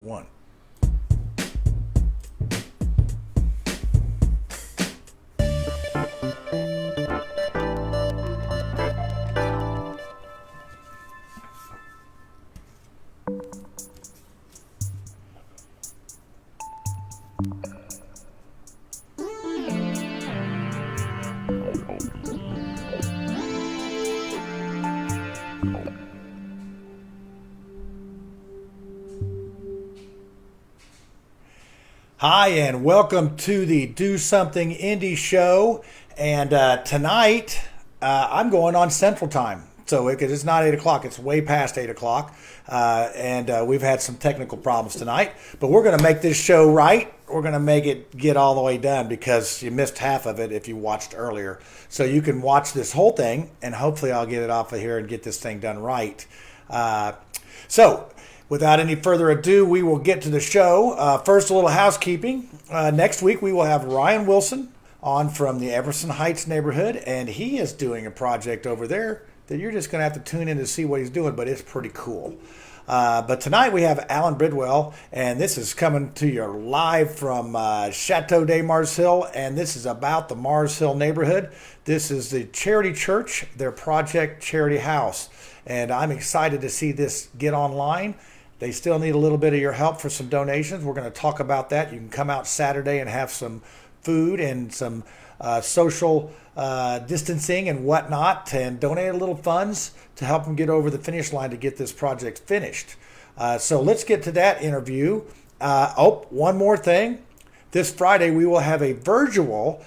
One. Hi, and welcome to the Do Something Indie show. And tonight, I'm going on Central Time. So it's not 8 o'clock, it's way past 8 o'clock. And we've had some technical problems tonight. But we're going to make this show right. We're going to make it get all the way done because you missed half of it if you watched earlier. So you can watch this whole thing, and hopefully I'll get it off of here and get this thing done right. Without any further ado, we will get to the show. First, a little housekeeping. Next week, we will have Ryan Wilson on from the Everson Heights neighborhood, and he is doing a project over there that you're just going to have to tune in to see what he's doing, but it's pretty cool. But tonight, we have Allen Bridwell, and this is coming to you live from Chateau de Mars Hill, and this is about the Mars Hill neighborhood. This is the Charity Church, their project Charity House, and I'm excited to see this get online. They still need a little bit of your help for some donations. We're going to talk about that. You can come out Saturday and have some food and some social distancing and whatnot, and donate a little funds to help them get over the finish line to get this project finished. So let's get to that interview. One more thing. This Friday we will have a virtual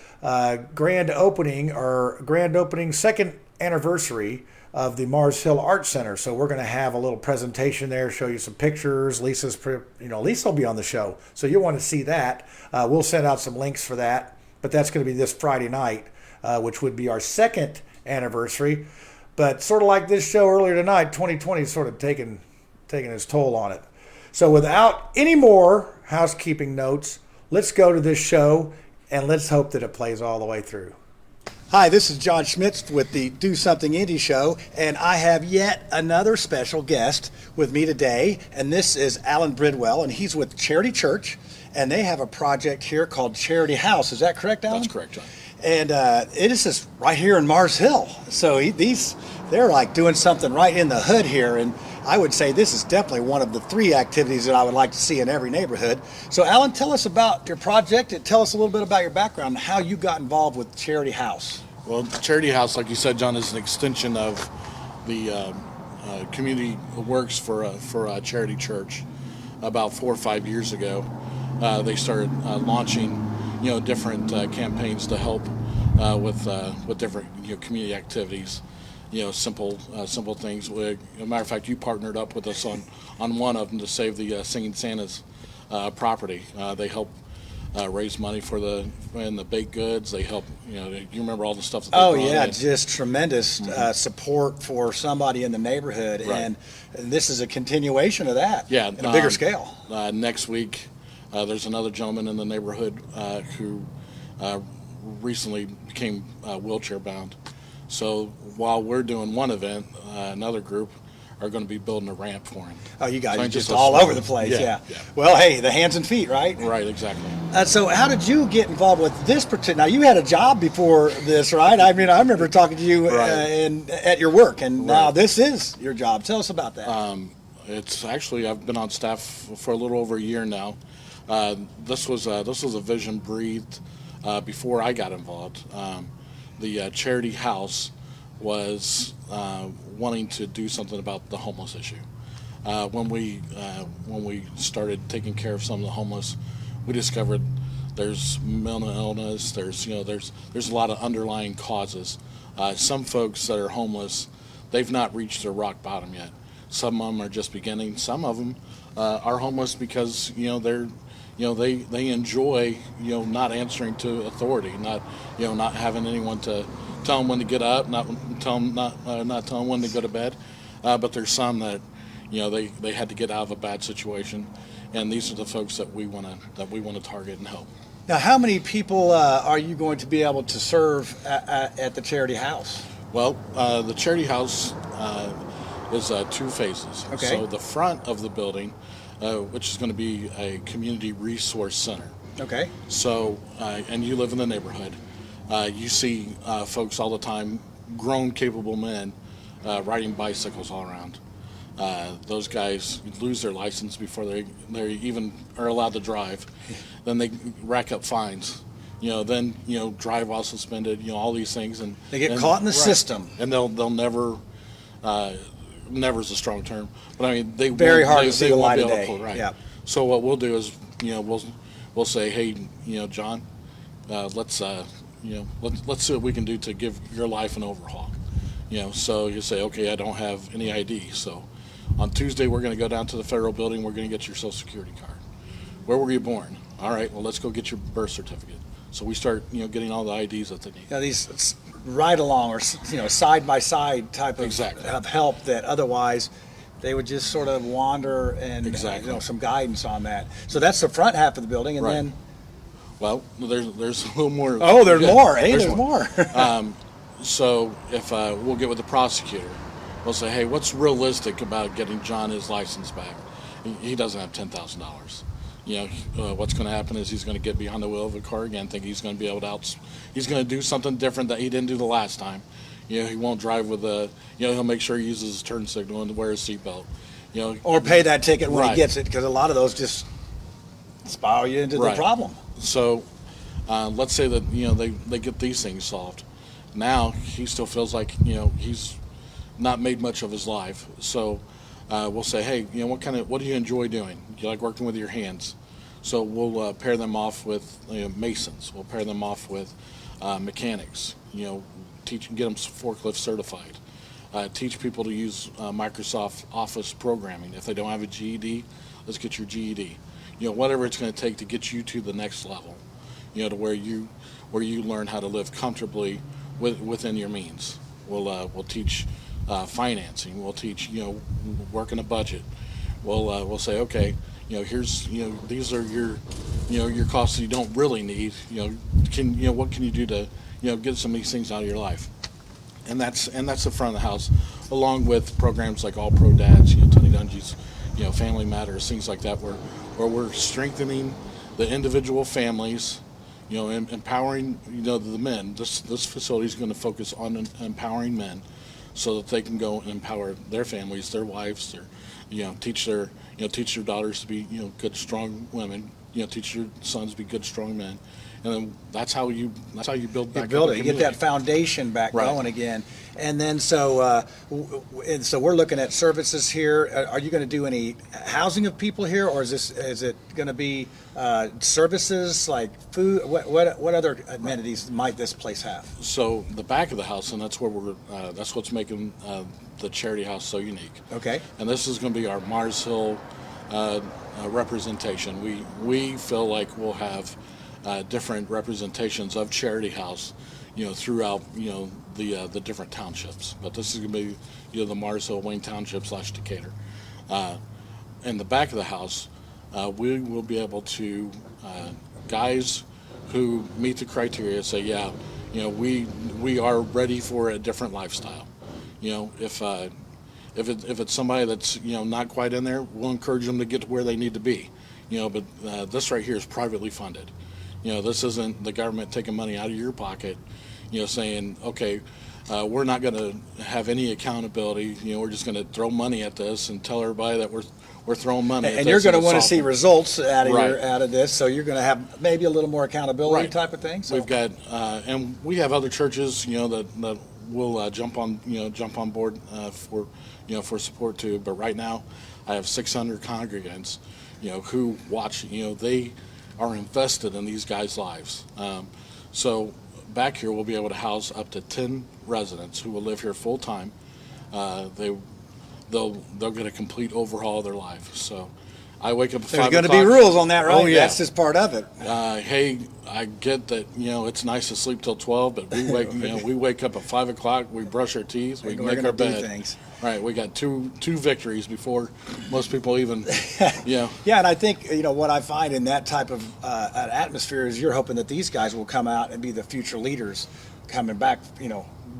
grand opening second anniversary of the Mars Hill Art Center. So we're going to have a little presentation there, show you some pictures. Lisa will be on the show, so you'll want to see that. We'll send out some links for that, but that's going to be this Friday night, which would be our second anniversary. But sort of like this show earlier tonight, 2020 is sort of taking its toll on it. So without any more housekeeping notes, let's go to this show, and let's hope that it plays all the way through. Hi, this is John Schmitz with the Do Something Indie show, and I have yet another special guest with me today, and this is Allen Bridwell, and he's with Charity Church, and they have a project here called Charity House. Is that correct, Allen? That's correct, John. And it is just right here in Mars Hill. So they're like doing something right in the hood here, and I would say this is definitely one of the three activities that I would like to see in every neighborhood. So, Allen, tell us about your project and tell us a little bit about your background and how you got involved with Charity House. Well, Charity House, like you said, John, is an extension of the community works for Charity Church. About 4 or 5 years ago, they started launching, different campaigns to help with different community activities. Simple things. As a matter of fact, you partnered up with us on one of them to save the Singing Santa's property. They help raise money for the baked goods. They help. You remember all the stuff that they brought in. Just tremendous support for somebody in the neighborhood, right. And this is a continuation of that. Yeah, in a bigger scale. Next week, there's another gentleman in the neighborhood who recently became wheelchair bound. So while we're doing one event, another group are going to be building a ramp for him. Oh, you guys So are just all over the place, yeah. Well, hey, the hands and feet, right? Right, exactly. So how did you get involved with this particular? Now, you had a job before this, right? I mean, I remember talking to you at your work, and now this is your job. Tell us about that. It's actually, I've been on staff for a little over a year now. This was a vision breathed before I got involved. The Charity House was wanting to do something about the homeless issue. When we started taking care of some of the homeless, we discovered there's mental illness. There's a lot of underlying causes. Some folks that are homeless, they've not reached their rock bottom yet. Some of them are just beginning. Some of them are homeless because they enjoy not answering to authority, not having anyone to tell them when to get up, not tell them when to go to bed. But there's some that they had to get out of a bad situation, and these are the folks that we want to target and help. Now, how many people are you going to be able to serve at the Charity House? Well, the Charity House is 2 phases. Okay. So the front of the building which is going to be a community resource center. Okay. So, and you live in the neighborhood, you see folks all the time, grown, capable men, riding bicycles all around. Those guys lose their license before they even are allowed to drive. Then they rack up fines. Then drive while suspended. All these things, and they get caught in the right. system, and they'll never. Never is a strong term, but I mean very hard to see the light of day. Right. Yeah. So what we'll do is we'll say, hey, John, let's see what we can do to give your life an overhaul. So you say, okay, I don't have any ID, so on Tuesday we're going to go down to the federal building. We're going to get your Social Security card. Where were you born? All right, well, let's go get your birth certificate. So we start getting all the IDs that they need. These ride along or side by side type of, exactly. of help that otherwise they would just sort of wander and exactly. Some guidance on that. So that's the front half of the building, and right. then. Well, there's a little more. Oh, there's more. Hey, there's more. So if we'll get with the prosecutor, we'll say, hey, what's realistic about getting John his license back? He doesn't have $10,000. What's going to happen is he's going to get behind the wheel of a car again, think he's going to be able to he's going to do something different that he didn't do the last time. He won't drive with he'll make sure he uses his turn signal and wear his seatbelt. Or pay that ticket when right. he gets it, because a lot of those just spiral you into right. the problem. So let's say that they get these things solved. Now he still feels like he's not made much of his life. So we'll say, hey, what do you enjoy doing? Do you like working with your hands? So we'll pair them off with masons. We'll pair them off with mechanics. Get them forklift certified. Teach people to use Microsoft Office programming. If they don't have a GED, let's get your GED. Whatever it's going to take to get you to the next level. To where you learn how to live comfortably within your means. We'll teach financing. We'll teach working a budget. We'll say, okay, here's these are your costs that you don't really need. What can you do to get some of these things out of your life? And that's the front of the house, along with programs like All Pro Dads, Tony Dungy's, Family Matters, things like that, where we're strengthening the individual families, empowering the men. This facility is going to focus on empowering men, so that they can go and empower their families, their wives, teach their daughters to be good, strong women. Teach your sons to be good, strong men, and then that's how you build back. You get that foundation back right. going again, and then so we're looking at services here. Are you going to do any housing of people here, or is it going to be services like food? What other amenities might this place have? So the back of the house, and that's where that's what's making the charity house so unique. Okay. And this is going to be our Mars Hill representation. We feel like we'll have different representations of Charity House, throughout the different townships. But this is going to be the Mars Hill, Wayne Township / Decatur. In the back of the house, we will be able to guys who meet the criteria say, yeah, we are ready for a different lifestyle. If it's somebody that's not quite in there, we'll encourage them to get to where they need to be. But this right here is privately funded. This isn't the government taking money out of your pocket, saying, okay, we're not going to have any accountability. We're just going to throw money at this and tell everybody that we're throwing money at this. And you're going to want to see results out of right. out of this, so you're going to have maybe a little more accountability right. type of thing. So. We've got, and we have other churches, that will jump on board for support too. But right now, I have 600 congregants, who watch. They are invested in these guys' lives. So back here, we'll be able to house up to 10 residents who will live here full time. They'll get a complete overhaul of their life. So I wake up at 5 o'clock. There's going to be rules on that, right? Oh, yeah. That's just part of it. Hey, I get that, it's nice to sleep till 12, but we wake up at 5 o'clock, we brush our teeth, we make our bed. Things. Right, we got two victories before most people even, Yeah, and I think, what I find in that type of an atmosphere is you're hoping that these guys will come out and be the future leaders coming back,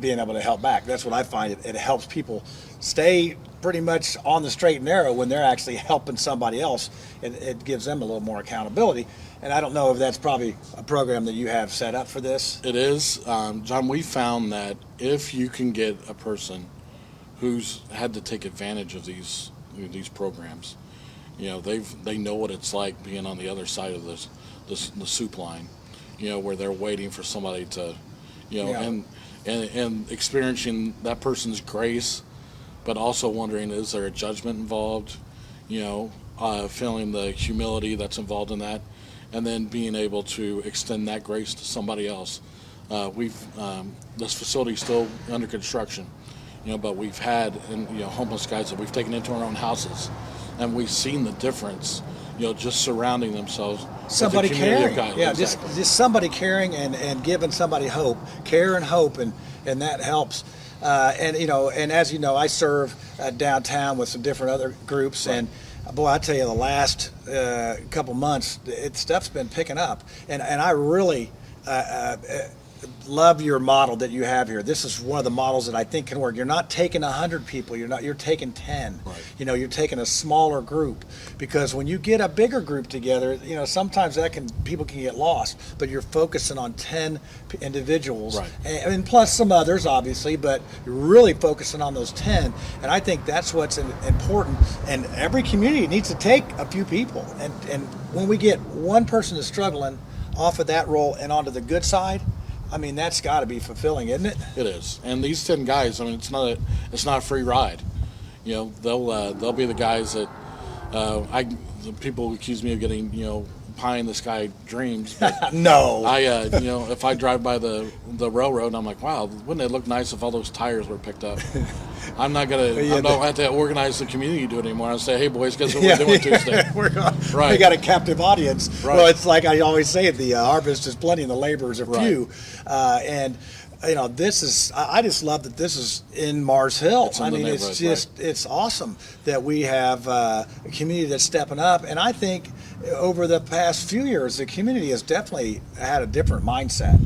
being able to help back. That's what I find. It helps people stay pretty much on the straight and narrow when they're actually helping somebody else. It gives them a little more accountability. And I don't know if that's probably a program that you have set up for this. It is, John. We found that if you can get a person who's had to take advantage of these programs, they know what it's like being on the other side of the soup line, where they're waiting for somebody to, and experiencing that person's grace, but also wondering, is there a judgment involved? Feeling the humility that's involved in that, and then being able to extend that grace to somebody else. This facility is still under construction, but we've had homeless guys that we've taken into our own houses, and we've seen the difference, just surrounding themselves. Somebody with the community caring, of guys. yeah, Exactly. just somebody caring and giving somebody hope, care and hope, and that helps. And as you know, I serve downtown with some different other groups, Right. and boy, I tell you, the last couple months, stuff's been picking up, and I really love your model that you have here. This is one of the models that I think can work. You're not taking 100 people. You're taking 10. Right. You're taking a smaller group, because when you get a bigger group together, sometimes people can get lost. But you're focusing on 10 individuals, Right. and plus some others, obviously. But you're really focusing on those 10, and I think that's what's important. And every community needs to take a few people. And when we get one person that's struggling off of that role and onto the good side, I mean, that's got to be fulfilling, isn't it? It is, and these 10 guys. I mean, it's not a free ride. They'll be the guys that the people accuse me of getting pie in the sky dreams. But No. if I drive by the railroad, I'm like, wow, wouldn't it look nice if all those tires were picked up? I'm not gonna. Yeah, I don't have to organize the community to do it anymore. I'll say, hey boys, guess what Yeah, we're doing Tuesday? We got a captive audience. Right. Well, it's like I always say, the harvest is plenty and the laborers are few. And this is, I just love that this is in Mars Hill. It's in I the mean, it's neighborhood, just, it's awesome that we have a community that's stepping up. And I think over the past few years, the community has definitely had a different mindset.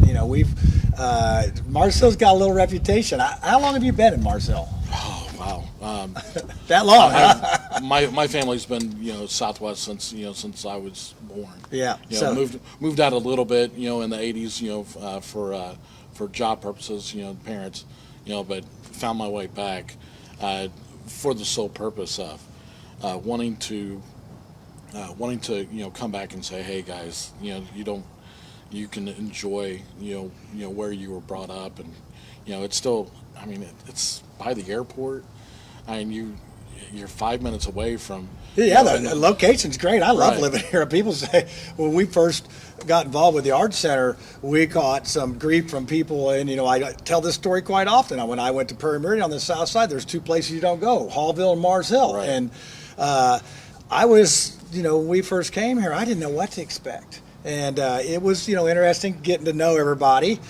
Mars Hill's got a little reputation. How long have you been in Mars Hill? Oh wow, That long, huh? my family's been Southwest since I was born. Yeah. Moved out a little bit in the 80s for job purposes, parents, but found my way back for the sole purpose of wanting to come back and say, hey guys, you can enjoy where you were brought up, and it's still, I mean, it's by the airport. I mean, you're 5 minutes away from. Yeah, the location's great. I love Right. living here. People say when we first got involved with the Art Center, we caught some grief from people, and I tell this story quite often. When I went to Prairie Meridian on the south side, there's two places you don't go: Hallville and Mars Hill. Right. And I was, when we first came here, I didn't know what to expect, and it was, interesting getting to know everybody.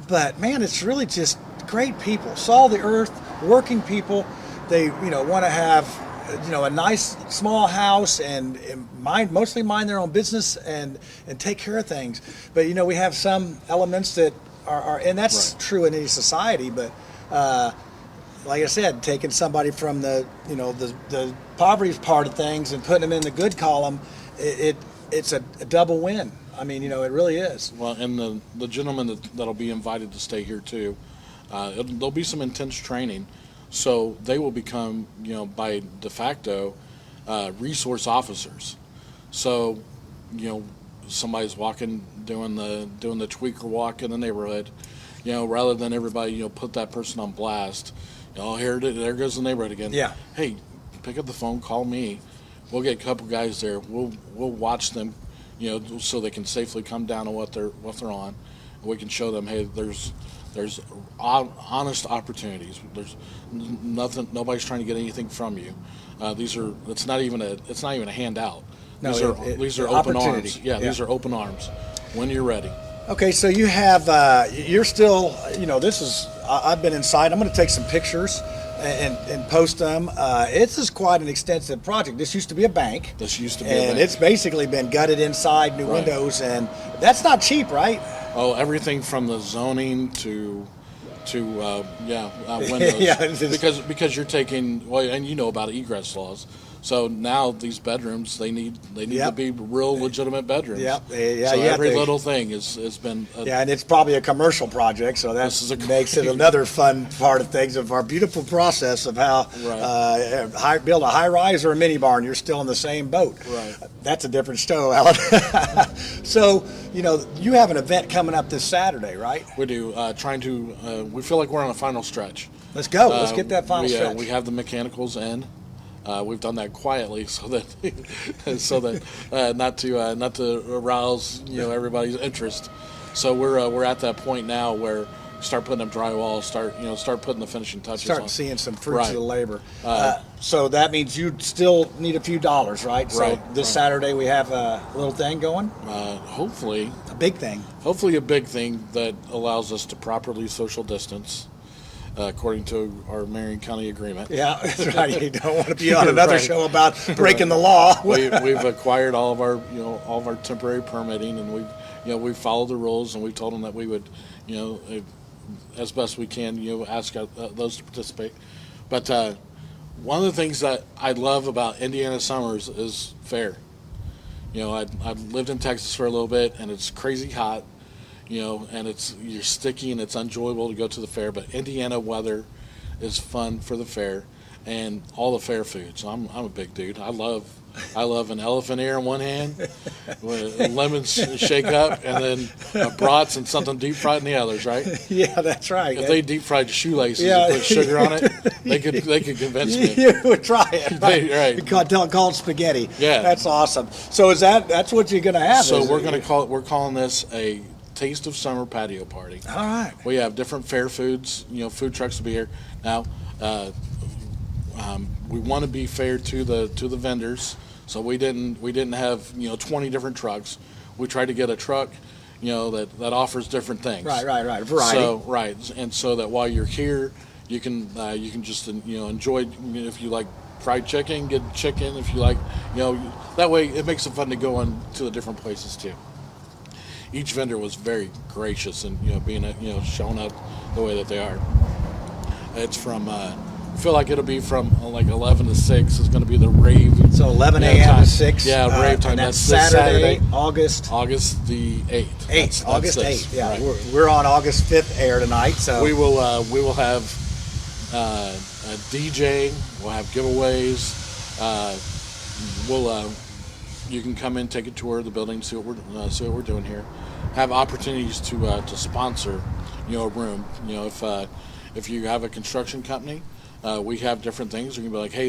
But man, it's really just great people, salt of the earth, working people. They, want to have, a nice small house and mostly mind their own business and take care of things. But we have some elements that are and that's Right. true in any society. But like I said, taking somebody from the poverty part of things and putting them in the good column, it's a double win. I mean, it really is. Well, and the gentleman that'll be invited to stay here too, there'll be some intense training, so they will become, by de facto, resource officers. So, somebody's doing the tweaker walk in the neighborhood, rather than everybody, put that person on blast. There goes the neighborhood again. Yeah. Hey, pick up the phone, call me. We'll get a couple guys there. We'll watch them, so they can safely come down to what they're on. And we can show them, hey, there's honest opportunities. There's nothing. Nobody's trying to get anything from you. It's not even a handout. No, These are open opportunity. arms. Yeah, these are open arms. When you're ready. Okay, so you have, you're still, this is, I've been inside. I'm going to take some pictures and post them. This is quite an extensive project. This used to be a bank. And it's basically been gutted inside, new windows, and that's not cheap, right? Oh, everything from the zoning to windows. Yeah, it's just- because you're taking, well, and you know about egress laws. So now these bedrooms, they need to Yep. be real legitimate bedrooms. Yep. Yeah, So yeah, every they- little thing has been Yeah, and it's probably a commercial project, so that This is a- makes it another fun part of things, of our beautiful process of how build a high rise or a mini barn. You're still in the same boat. Right. That's a different story, Alan. So, you have an event coming up this Saturday, right? We do we feel like we're on a final stretch. Let's go. Let's get that final stretch. We have the mechanicals in. We've done that quietly so that not to arouse everybody's interest. So we're at that point now where start putting up drywall, start putting the finishing touches. Starting on. seeing some fruits Right. of the labor. So that means you still need a few dollars, right? So Right, this right. Saturday we have a little thing going, Hopefully a big thing. a big thing that allows us to properly social distance. According to our Marion County agreement. Yeah, that's right. You don't want to be on another Right. show about breaking the law. We've acquired all of our temporary permitting, and we've followed the rules, and we've told them that we would, as best we can, ask those to participate. But one of the things that I love about Indiana summers is fair. I lived in Texas for a little bit, and it's crazy hot. And you're sticky and it's enjoyable to go to the fair, but Indiana weather is fun for the fair and all the fair foods. I'm a big dude. I love an elephant ear in one hand, with a lemon shake up, and then brats and something deep fried in the others, right? Yeah, that's right. If they deep fried shoelaces Yeah. and put sugar on it, they could convince me. You would try it, right? Right. We call it spaghetti. Yeah. That's awesome. So that's what you're going to have? So is it? we're calling this a Taste of Summer patio party. All right. We have different fair foods. Food trucks will be here. Now, we want to be fair to the vendors, so we didn't have 20 different trucks. We tried to get a truck, that offers different things. Right. A variety. So and so that while you're here, you can just enjoy. If you like fried chicken, get chicken. If you like, that way it makes it fun to go on to the different places too. Each vendor was very gracious and being showing up the way that they are. It's from I feel like it'll be from like 11 to 6 is going to be the rave. So 11 a.m. time. to 6. Yeah, rave time. And that's this Saturday, August the 8th. 8th. August this, 8th. Yeah, right. we're on August 5th air tonight. So We will have a DJ. We'll have giveaways. You can come in, take a tour of the building, see what we're doing here. Have opportunities to sponsor, a room. If you have a construction company, we have different things. We can be like, hey,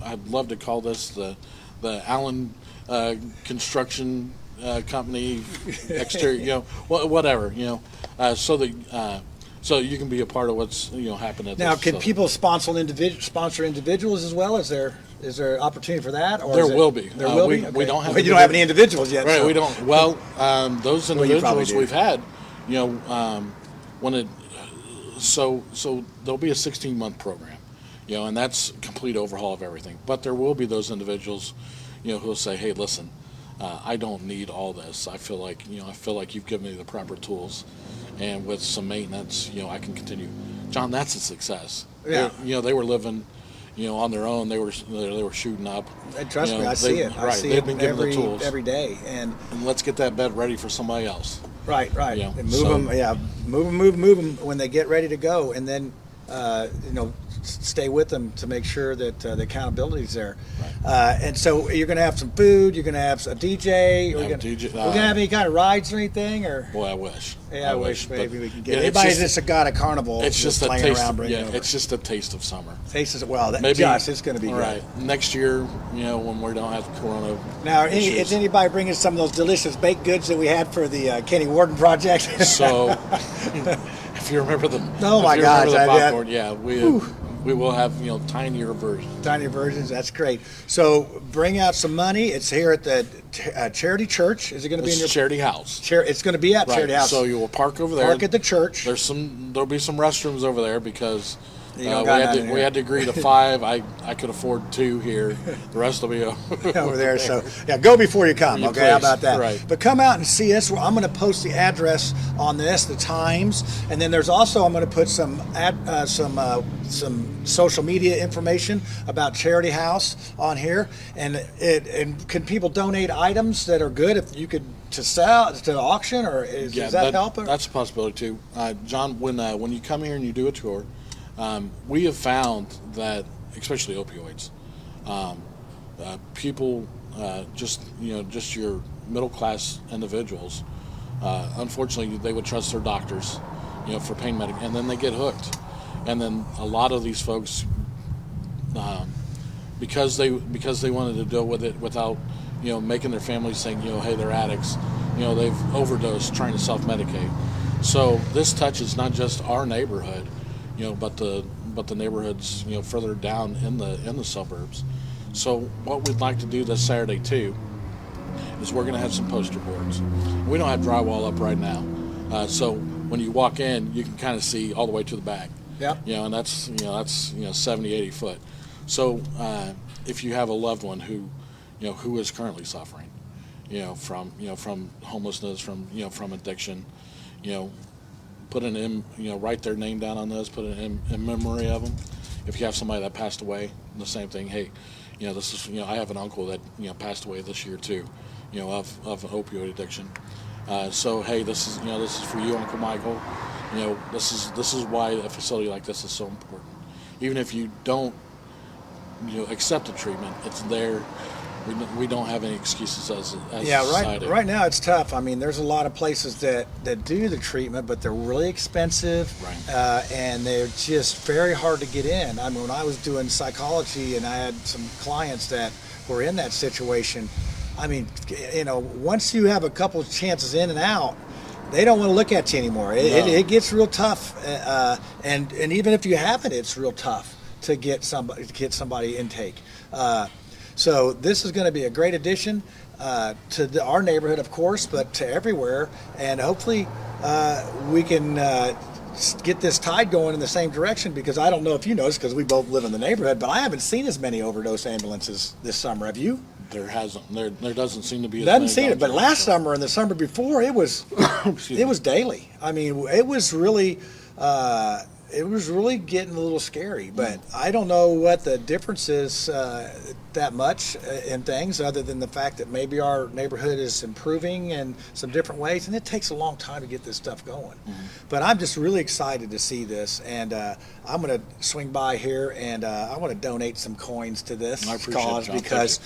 I'd love to call this the Allen Construction Company exterior, whatever, so that. So you can be a part of what's happening at now, this can facility. people sponsor individuals as well? Is there opportunity for that? Or There is it- will be. There will we, be. we don't have. Well, you don't have any individuals yet. Right, so- we don't. Well, those Well, you probably individuals do. we've had, when it, so there'll be a 16-month program, and that's a complete overhaul of everything. But there will be those individuals, who'll say, hey, listen, I don't need all this. I feel like you've given me the proper tools, and with some maintenance, I can continue. John, that's a success. Yeah. They were living, on their own. They were shooting up. And trust me, I they- see it. I right, see they've it been given the tools. every day. And Let's get that bed ready for somebody else. right. Yeah, And so- move them when they get ready to go, and then stay with them to make sure that the accountability is there. And so you're going to have some food. You're going to have a DJ. We're Have going DJ, to have any kind of rides or anything, or. Boy, I wish. Yeah, I wish maybe but, we can get it's anybody just- that's got a carnival. It's just a playing taste. around, bringing Yeah, over. it's just a taste of summer. Tastes well. Maybe, Josh, it's going to be right good. next year. When we don't have Corona. Now, issues. is anybody bringing some of those delicious baked goods that we had for the Kenny Warden project? So, if you remember the Oh if my you gosh, remember the I did. popcorn, yeah, we will have tinier versions. Tiny versions. That's great. So bring out some money. It's here at the Charity Church. Is it going to be in It's your Charity House. It's going to be at Right. Charity House. So you will park over there. Park at the church. There'll be some restrooms over there because You don't got none in we here. had to agree to 5. I could afford 2 here. The rest will be over there. So yeah, go before you come. You Okay, how please. about that? Right. But come out and see us. I'm going to post the address on this, the times, and then there's also I'm going to put some social media information about Charity House on here. And can people donate items that are good if you could to sell to auction, or is that helping? That's a possibility too, John. When you come here and you do a tour, we have found that, especially opioids, people just your middle class individuals, unfortunately, they would trust their doctors, for pain medic, and then they get hooked, and then a lot of these folks, because they wanted to deal with it without making their families think hey, they're addicts, they've overdosed trying to self-medicate. So this touches not just our neighborhood, but the neighborhoods further down in the suburbs. So what we'd like to do this Saturday too is we're going to have some poster boards. We don't have drywall up right now, so when you walk in, you can kind of see all the way to the back. Yeah. And that's 70, 80 foot. So if you have a loved one who is currently suffering, from homelessness, from addiction, put write their name down on this, put it in memory of them. If you have somebody that passed away, the same thing. Hey, this is I have an uncle that passed away this year too, of an opioid addiction. So hey, this is for you, Uncle Michael. This is why a facility like this is so important. Even if you don't accept the treatment, it's there. We don't have any excuses as a society. Right now it's tough. I mean, there's a lot of places that do the treatment, but they're really expensive, right. And they're just very hard to get in. I mean, when I was doing psychology and I had some clients that were in that situation, I mean, once you have a couple of chances in and out, they don't want to look at you anymore. It gets real tough, and even if you have it, it's real tough to get somebody intake. So this is going to be a great addition to our neighborhood, of course, but to everywhere. And hopefully we can get this tide going in the same direction, because I don't know if you noticed, because we both live in the neighborhood, but I haven't seen as many overdose ambulances this summer. Have you? There hasn't. There doesn't seem to be. Doesn't seem it, but last summer and the summer before, it was it was daily. I mean, it was really getting a little scary. But I don't know what the difference is that much in things, other than the fact that maybe our neighborhood is improving in some different ways, and it takes a long time to get this stuff going. Mm-hmm. But I'm just really excited to see this, and I'm going to swing by here, and I want to donate some coins to this cause, because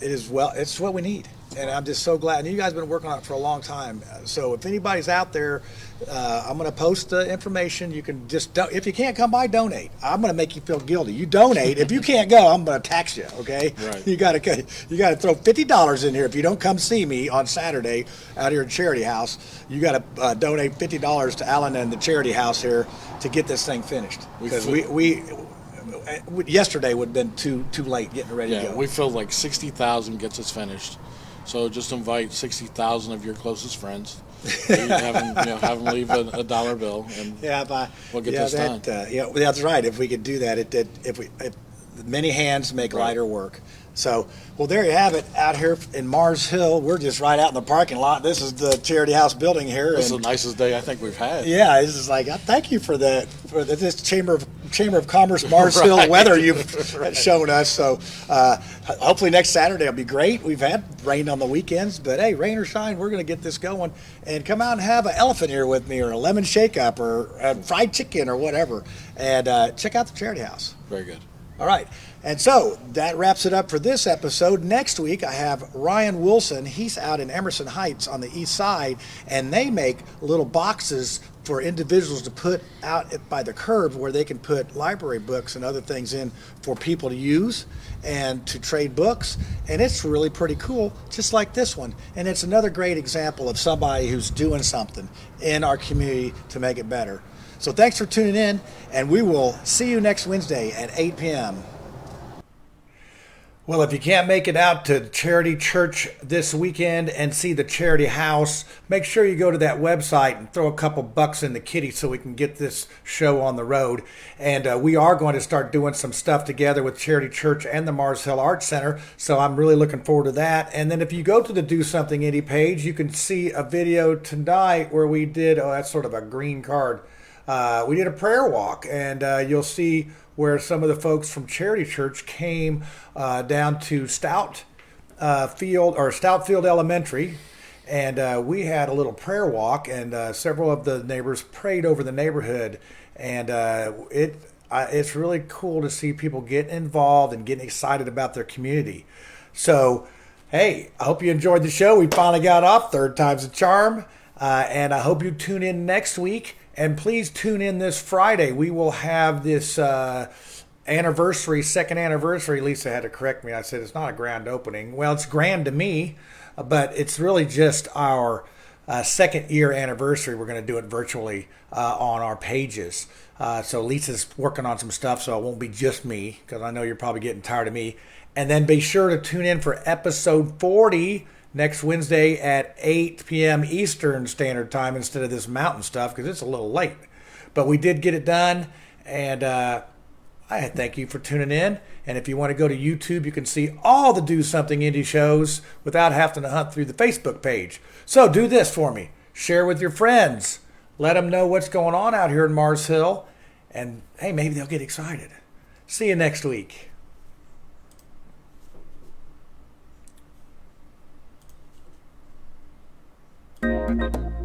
it's what we need. And I'm just so glad. And you guys have been working on it for a long time. So if anybody's out there, I'm going to post the information. You can just, if you can't come by, donate. I'm going to make you feel guilty. You donate. If you can't go, I'm going to tax you. Okay. Right. You got to throw $50 in here. If you don't come see me on Saturday out here at Charity House, you got to donate $50 to Allen and the Charity House here to get this thing finished. Because we yesterday would have been too late getting ready to go. We feel like 60,000 gets us finished. So just invite 60,000 of your closest friends. Have them leave a dollar bill, and we'll get this done. That's right. If we could do that, if many hands make lighter work. So, well, there you have it. Out here in Mars Hill, we're just right out in the parking lot. This is the Charity House building here. This is the nicest day I think we've had. Yeah, it's just like, thank you for this Chamber of Commerce Mars Hill weather you've shown us. So, hopefully next Saturday will be great. We've had rain on the weekends, but hey, rain or shine, we're going to get this going. And come out and have an elephant ear with me, or a lemon shake-up, or a fried chicken, or whatever. And check out the Charity House. Very good. All right. And so that wraps it up for this episode. Next week, I have Ryan Wilson. He's out in Emerson Heights on the east side, and they make little boxes for individuals to put out by the curb, where they can put library books and other things in for people to use and to trade books. And it's really pretty cool, just like this one. And it's another great example of somebody who's doing something in our community to make it better. So thanks for tuning in, and we will see you next Wednesday at 8 p.m. Well, if you can't make it out to Charity Church this weekend and see the Charity House, make sure you go to that website and throw a couple bucks in the kitty so we can get this show on the road. And we are going to start doing some stuff together with Charity Church and the Mars Hill Arts Center, so I'm really looking forward to that. And then if you go to the Do Something Indie page, you can see a video tonight where we did, oh, that's sort of a green card. We did a prayer walk, and you'll see where some of the folks from Charity Church came down to Stoutfield Elementary, and we had a little prayer walk, and several of the neighbors prayed over the neighborhood, and it's really cool to see people getting involved and getting excited about their community. So, hey, I hope you enjoyed the show. We finally got off. Third time's a charm, and I hope you tune in next week. And please tune in this Friday. We will have this second anniversary. Lisa had to correct me. I said it's not a grand opening. Well, it's grand to me, but it's really just our second year anniversary. We're going to do it virtually on our pages. So Lisa's working on some stuff, so it won't be just me, because I know you're probably getting tired of me. And then be sure to tune in for episode 40 next Wednesday at 8 p.m. Eastern Standard Time instead of this mountain stuff, because it's a little late. But we did get it done, and I thank you for tuning in. And if you want to go to YouTube, you can see all the Do Something Indie shows without having to hunt through the Facebook page. So do this for me. Share with your friends. Let them know what's going on out here in Mars Hill. And, hey, maybe they'll get excited. See you next week. Thank you.